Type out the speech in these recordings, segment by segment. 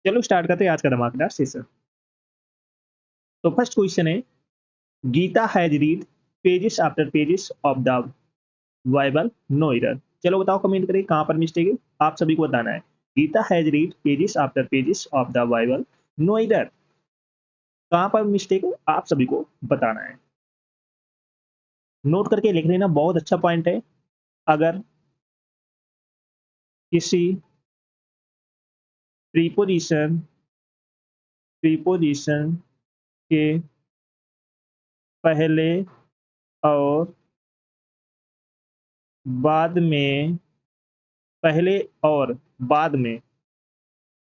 चलो स्टार्ट करते हैं आज का धमाकेदार सेशन। तो फर्स्ट क्वेश्चन है, Gita has read pages after pages of the Bible, no error. चलो बताओ, कमेंट करिए कहाँ पर मिस्टेक है, आप सभी को बताना है। Gita has read pages after pages of the Bible, no error. कहाँ पर मिस्टेक है आप सभी को बताना है। नोट करके लिख लेना, बहुत अच्छा पॉइंट है। अगर किसी प्रीपोजिशन प्रीपोजिशन के पहले और बाद में पहले और बाद में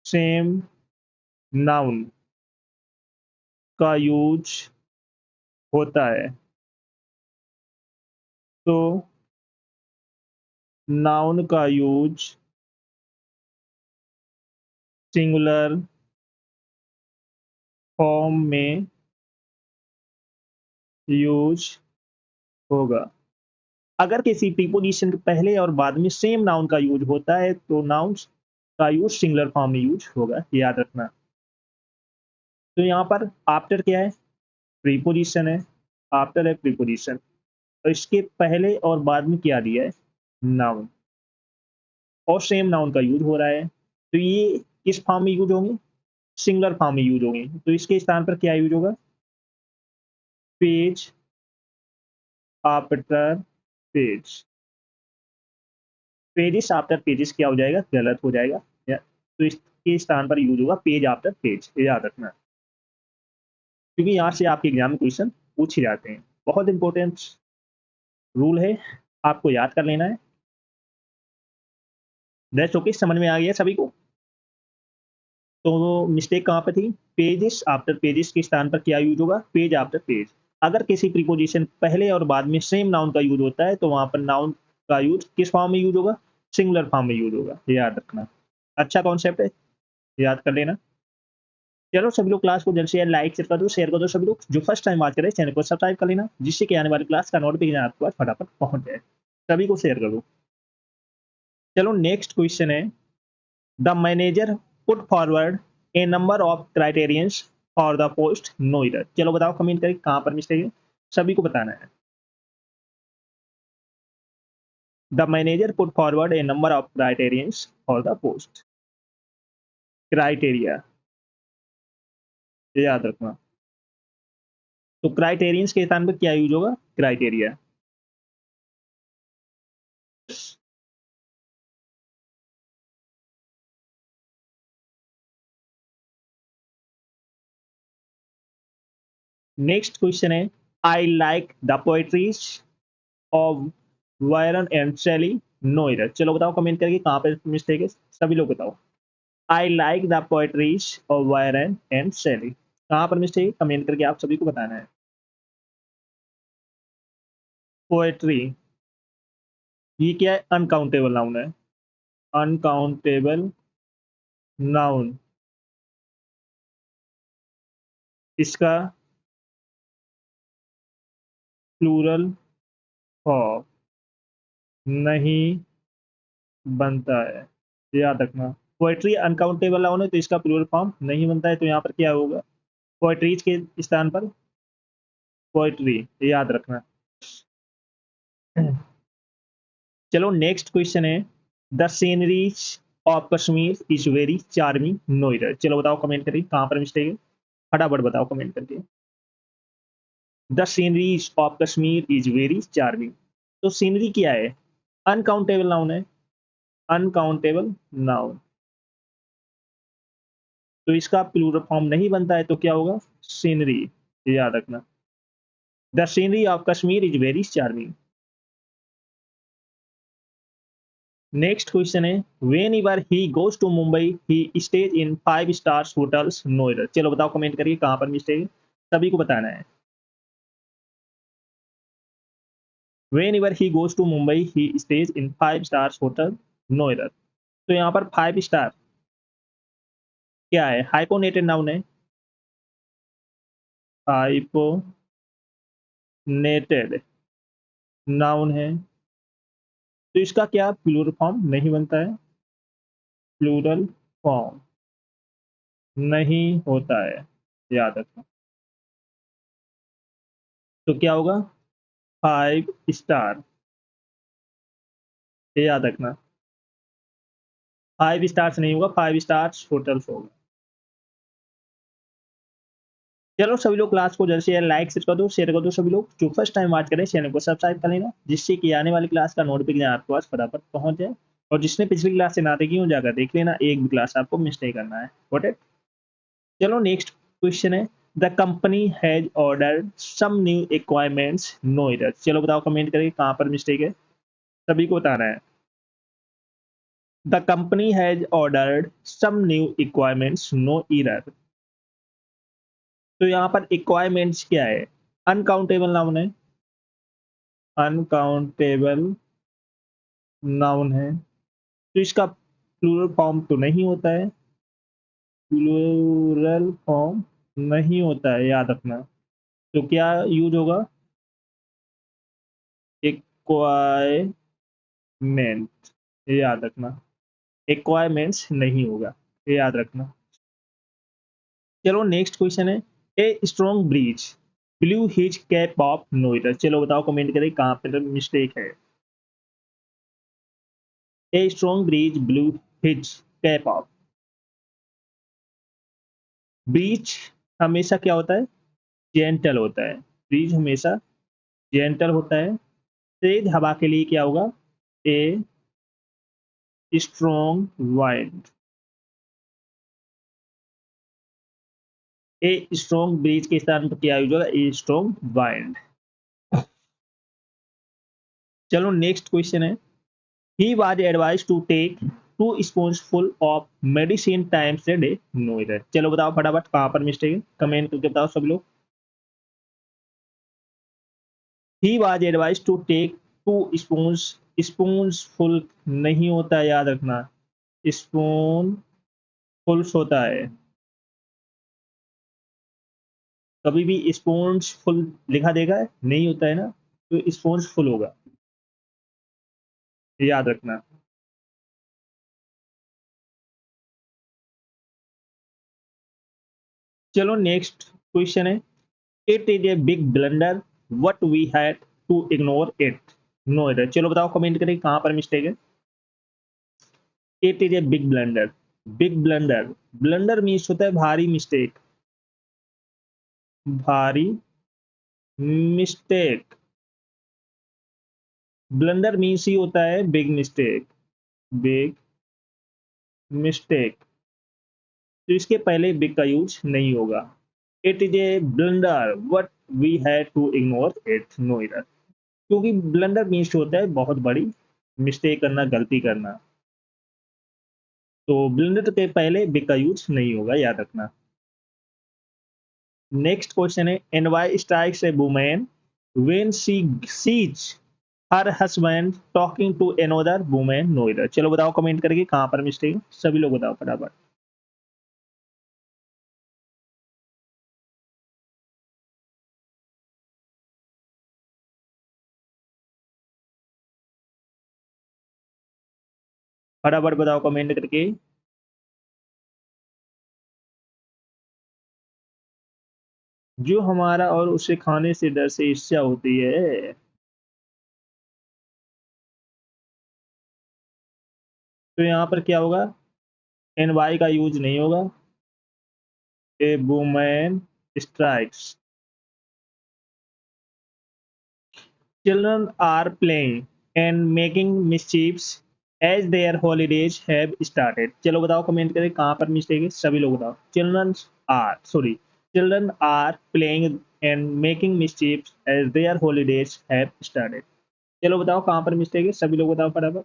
सेम नाउन का यूज होता है तो नाउन का यूज सिंगुलर फॉर्म में यूज होगा। अगर किसी प्रीपोजिशन के पहले और बाद में सेम नाउन का यूज होता है तो नाउन का यूज सिंगुलर फॉर्म में यूज होगा, याद रखना। तो यहाँ पर आफ्टर क्या है, प्रीपोजिशन है। आफ्टर है प्रीपोजिशन, तो इसके पहले और बाद में क्या दिया है, नाउन, और सेम नाउन का यूज हो रहा है। तो ये किस फॉर्म में यूज होंगे, सिंगुलर फॉर्म में यूज होंगे। तो इसके स्थान पर क्या यूज होगा, page after page. Pages after pages क्या हो जाएगा, गलत हो जाएगा। तो इसके स्थान पर यूज होगा पेज आफ्टर पेज, याद रखना, क्योंकि यहाँ से आपके एग्जाम में क्वेश्चन पूछे जाते हैं। बहुत इंपॉर्टेंट रूल है, आपको याद कर लेना है। दैट्स ओके, समझ में आ गया सभी को। तो मिस्टेक कहाँ पे थी, पेजेस आफ्टर पेजेस के स्थान पर क्या यूज होगा, पेज आफ्टर पेज। अगर किसी प्रीपोजिशन पहले और बाद में सेम नाउन का यूज होता है तो वहां पर नाउन का यूज किस फॉर्म में यूज होगा, सिंगुलर फॉर्म में यूज होगा, याद रखना। अच्छा कॉन्सेप्ट है, याद कर लेना। चलो सभी लोग क्लास को जल्द से जल्द लाइक शेयर कर दो सभी लोग। जो फर्स्ट टाइम बात कर रहे हैं चैनल को सब्सक्राइब कर लेना, जिससे कि आने वाली क्लास का नोटिफिकेशन आपके पास फटाफट पहुंच जाए। सभी को शेयर कर दो। चलो नेक्स्ट क्वेश्चन है, the manager put forward a number of criterions for the post, no error. चलो बताओ, कमेंट करें कहाँ पर मिस्टेक है, सभी को बताना है। The manager put forward a number of criterions for the post, criteria, याद रखना। तो क्राइटेरियंस के स्थान पर क्या यूज होगा, क्राइटेरिया। नेक्स्ट क्वेश्चन है, I like the poetries of Byron and शैली, नो एरर। चलो बताओ कमेंट करके कहाँ पे मिस्टेक है, सभी लोग बताओ। I like the poetries of Byron and शैली, कहाँ पर मिस्टेक है, कमेंट करके आप सभी को बताना है। पोएट्री, ये क्या है, अनकाउंटेबल नाउन है। अनकाउंटेबल नाउन, इसका प्लूरल फॉर्म नहीं बनता है, याद रखना। पोएट्री अनकाउंटेबल नाउन है तो इसका प्लूरल फॉर्म नहीं बनता है, तो यहाँ पर क्या होगा, पोएट्रीज के स्थान पर पोएट्री, याद रखना। चलो नेक्स्ट क्वेश्चन है, the sceneries of Kashmir is very charming, no error. चलो बताओ कमेंट करिए कहाँ पर मिस्टेक है, फटाफट बताओ कमेंट करके। The sceneries of Kashmir is very charming, तो सीनरी क्या है, अनकाउंटेबल नाउन है। अनकाउंटेबल नाउन, तो इसका प्लूरल फॉर्म नहीं बनता है तो क्या होगा, सीनरी, याद रखना। The scenery of Kashmir is very charming. Next question है, whenever he goes to Mumbai he stays in 5 stars hotels, no error. चलो बताओ कमेंट करिए कहाँ पर मिस्टेक है, सभी को बताना है। Whenever he goes to Mumbai he stays in 5 stars hotel, no error. तो यहाँ पर 5 स्टार क्या है, हाइपोनेटेड नाउन है। हाइपोनेटेड नाउन है, तो इसका क्या प्लूरल फॉर्म नहीं बनता है, प्लूरल फॉर्म नहीं होता है, याद रखना। तो क्या होगा? 5 स्टार, ये याद रखना। 5 स्टार्स नहीं होगा, 5 स्टार्स होटल्स होगा। चलो सभी लोग क्लास को जल्द से जल्द लाइक शेयर कर दो सभी लोग। जो फर्स्ट टाइम बात करें चैनल को सब्सक्राइब कर लेना, जिससे कि आने वाली क्लास का नोटिफिकेशन आपके पास फटाफट पहुंच जाए। और जिसने पिछली क्लास से ना देखी हो जाकर देख लेना, एक भी क्लास आपको मिस नहीं करना है। Got it? चलो नेक्स्ट क्वेश्चन है, the company has ordered some new equipments, no error. चलो बताओ कमेंट करके कहाँ पर मिस्टेक है, सभी को बताना है। The company has ordered some new equipments, no error. तो यहाँ पर इक्वायरमेंट्स क्या है? अनकाउंटेबल नाउन है, अनकाउंटेबल नाउन है, तो इसका प्लूरल फॉर्म तो नहीं होता है, प्लूरल फॉर्म नहीं होता है, याद रखना। तो क्या यूज होगा? इक्वायरमेंट, ये याद रखना। इक्वायरमेंट्स नहीं होगा, ये याद रखना। चलो नेक्स्ट क्वेश्चन है, a strong breeze blew his cap off no error. चलो बताओ कमेंट करें कहाँ पर मिस्टेक है। A strong breeze blew his cap off. Breeze हमेशा क्या होता है? जेंटल होता है। ब्रीज हमेशा जेंटल होता है। तेज हवा के लिए क्या होगा? A strong wind. A strong breeze के स्थान पर क्या यूज होगा? A strong wind. चलो नेक्स्ट क्वेश्चन है, he was advise to take 2 spoons of medicine times a day, no error. चलो बताओ फटाफट कहाँ पर मिस्टेक है, कमेंट करके बताओ सब लोग। He was advise to take 2 spoons, spoons full नहीं होता है, याद रखना। स्पून फुल्स होता है। कभी भी स्पून्स फुल लिखा देगा नहीं होता है ना, तो स्पून्स फुल होगा, याद रखना। चलो नेक्स्ट क्वेश्चन है, it is a big blunder what we had to ignore it, no it. चलो बताओ कमेंट करें कहाँ पर मिस्टेक है। It is a big blunder, big blunder, blunder means होता है भारी मिस्टेक, भारी मिस्टेक। ब्लंडर मीन्स ही होता है बिग मिस्टेक, बिग मिस्टेक। तो इसके पहले बिग का यूज नहीं होगा। It is a blunder what we had to ignore it, no it. क्योंकि ब्लंडर मीन्स होता है बहुत बड़ी मिस्टेक करना, गलती करना। तो ब्लेंडर के पहले बिग का यूज नहीं होगा, याद रखना। नेक्स्ट क्वेश्चन है, and why strikes a women when she sees her husband talking to another women, no error. चलो बताओ कमेंट करके कहाँ पर मिस्टेक है, सभी लोग बताओ फटाफट। फटाफट बताओ कमेंट करके। जो हमारा और उसे खाने से डर से ईर्ष्या होती है। तो यहाँ पर क्या होगा? एन वाई का यूज नहीं होगा। A women strikes, children are playing and making mischiefs as their holidays have started। चलो बताओ कमेंट करके कहाँ पर मिस्टेक है, सभी लोग बताओ। Children are playing and making mischiefs as their holidays have started। चलो बताओ कहाँ पर मिस्टेक है, सभी लोग बताओ फटाफट।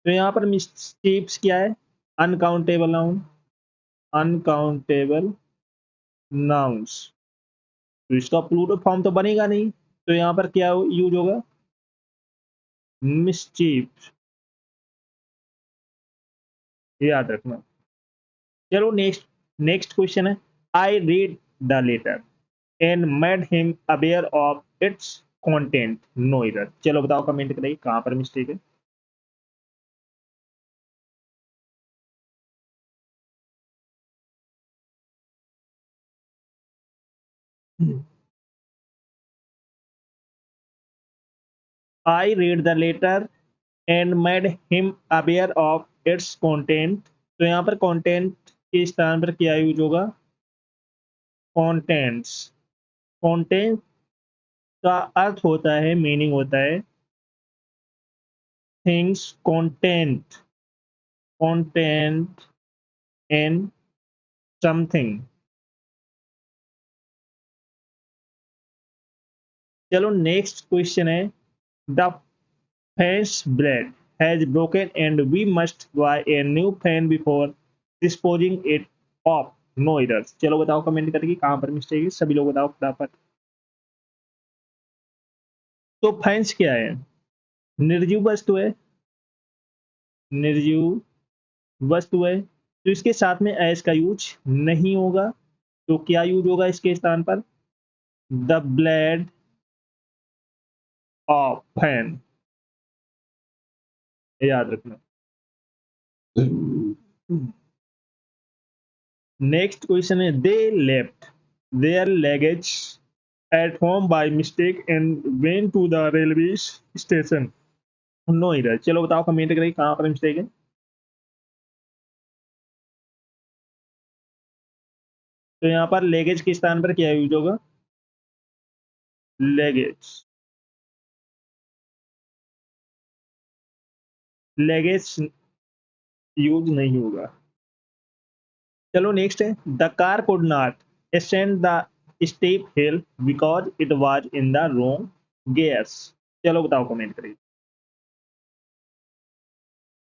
तो यहाँ पर mischiefs क्या है? Uncountable noun, uncountable nouns. तो इसका प्लूरल फॉर्म तो बनेगा नहीं, तो यहाँ पर क्या यूज होगा? मिस्चीफ, याद रखना। चलो नेक्स्ट नेक्स्ट क्वेश्चन है, I read the letter and made him aware of its content, no error. चलो बताओ कमेंट करिए कहाँ पर मिस्टेक है। I read the letter and made him aware of its content। तो यहाँ पर content के स्थान पर क्या यूज होगा? contents। content का अर्थ होता है, मीनिंग होता है things content and something। चलो नेक्स्ट क्वेश्चन है, the fence blade has broken and we must buy a new fan before disposing it of। No errors. चलो बताओ कमेंट करके कहां पर मिस्टेक है, सभी लोग बताओ फटाफट। तो फेंस क्या है? निर्जीव वस्तु है, निर्जीव वस्तु है, तो इसके साथ में एस का यूज नहीं होगा। तो क्या यूज होगा इसके स्थान पर? The blade of fan. याद रखना। नेक्स्ट क्वेश्चन है, they left their luggage at home by mistake and went to the railway station. No error. चलो बताओ कमेंट करें कहां पर मिस्टेक है। तो यहाँ पर लेगेज के स्थान पर क्या यूज होगा? लेगेज। लेगेज यूज नहीं होगा। चलो नेक्स्ट है, the car could not ascend the step hill because it was in the wrong gears. चलो बताओ कमेंट करिए।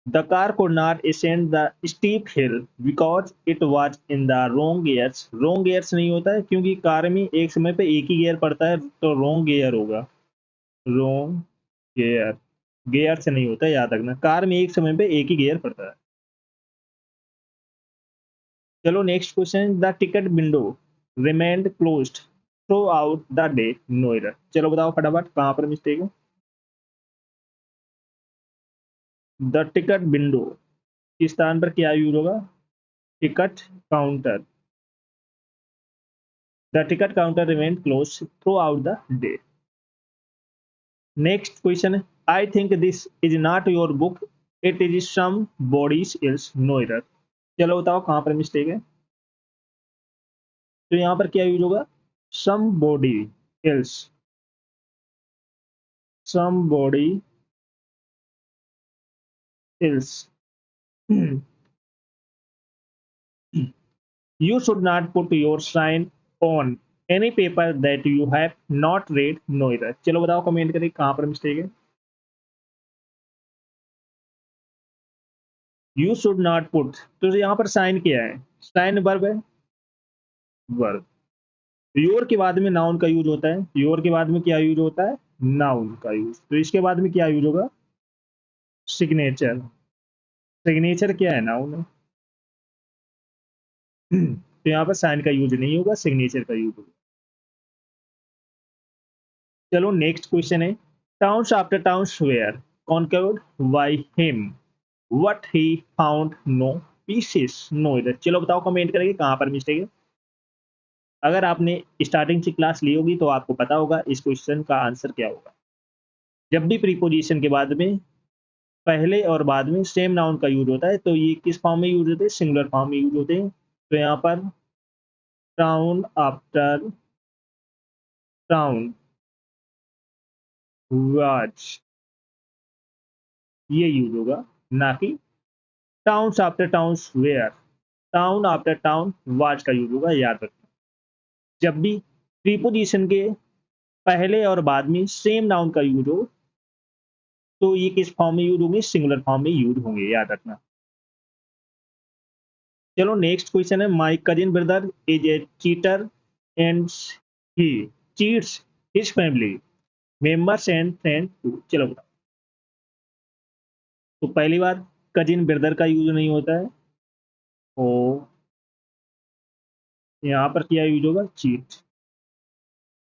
The car could not ascend the steep hill because it was in the wrong gears. Wrong gears नहीं होता है क्योंकि car में एक समय पे एक ही गियर पड़ता है, तो रॉन्ग गियर होगा। Wrong gear. गियर से नहीं होता, याद रखना, कार में एक समय पे एक ही गियर पड़ता है। चलो next question, the ticket window remained closed throughout the day. No error. चलो बताओ फटाफट कहां पर मिस्टेक है। द टिकट विंडो इस स्थान पर क्या यूज होगा? Ticket counter. The ticket counter remained close throughout the day. Next question है, I think this is not your book, it is somebody's else. No error. चलो बताओ कहां पर मिस्टेक है। तो यहां पर क्या यूज होगा? somebody else। somebody else। You should not put your sign on any paper that you have not read। No error। चलो बताओ कमेंट करके कहां पर मिस्टेक है। You should not put, तो यहाँ पर साइन क्या है? साइन वर्ब है, वर्ब। योर के बाद में नाउन का यूज होता है, योर के बाद में क्या यूज होता है? नाउन का यूज। तो इसके बाद में क्या यूज होगा? सिग्नेचर। सिग्नेचर क्या है? नाउन है। तो यहाँ पर साइन का यूज नहीं होगा, सिग्नेचर का यूज होगा। चलो नेक्स्ट क्वेश्चन है, towns after towns were conquered by him what he found no pieces. No error. चलो बताओ कमेंट करके कहां पर मिस्टेक है। अगर आपने स्टार्टिंग से क्लास ली होगी तो आपको पता होगा इस क्वेश्चन का आंसर क्या होगा। जब भी प्रीपोजिशन के बाद में पहले और बाद में सेम नाउन का यूज होता है तो ये किस फॉर्म में यूज होते हैं? सिंगुलर फॉर्म में यूज होते हैं। तो यहाँ पर टाउन आफ्टर टाउन वाज ये यूज होगा, ना कि towns after towns were. Town after town was का यूज होगा, याद रखना। जब भी प्रीपोजिशन के पहले और बाद में सेम नाउन का यूज हो तो ये किस फॉर्म में यूज होंगे? सिंगुलर फॉर्म में यूज होंगे, याद रखना। चलो नेक्स्ट क्वेश्चन है, my cousin brother is a cheater and he cheats his family members and friend too. चलो बताओ। तो पहली बात, कजिन ब्रदर का यूज नहीं होता है, ओ यहाँ पर क्या यूज होगा? Cheat.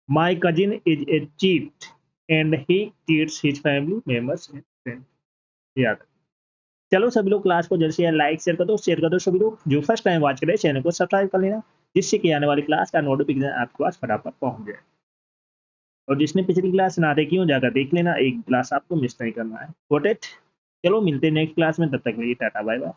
My cousin is a cheat and he cheats his family members and friend. याद। चलो सभी लोग क्लास को जल्द से लाइक शेयर कर दो, शेयर कर दो। सभी लोग जो फर्स्ट टाइम वॉच कर रहे हैं चैनल को सब्सक्राइब कर लेना। जिससे कि आने वाली क्लास का नोटिफिकेशन आपके पास फटाफट पहुंच जाए। और जिसने पिछली क्लास ना देखी हो जाकर देख लेना, एक क्लास आपको मिस नहीं करना है। Got it? चलो मिलते हैं नेक्स्ट क्लास में, तब तक के लिए टाटा बाय बाय।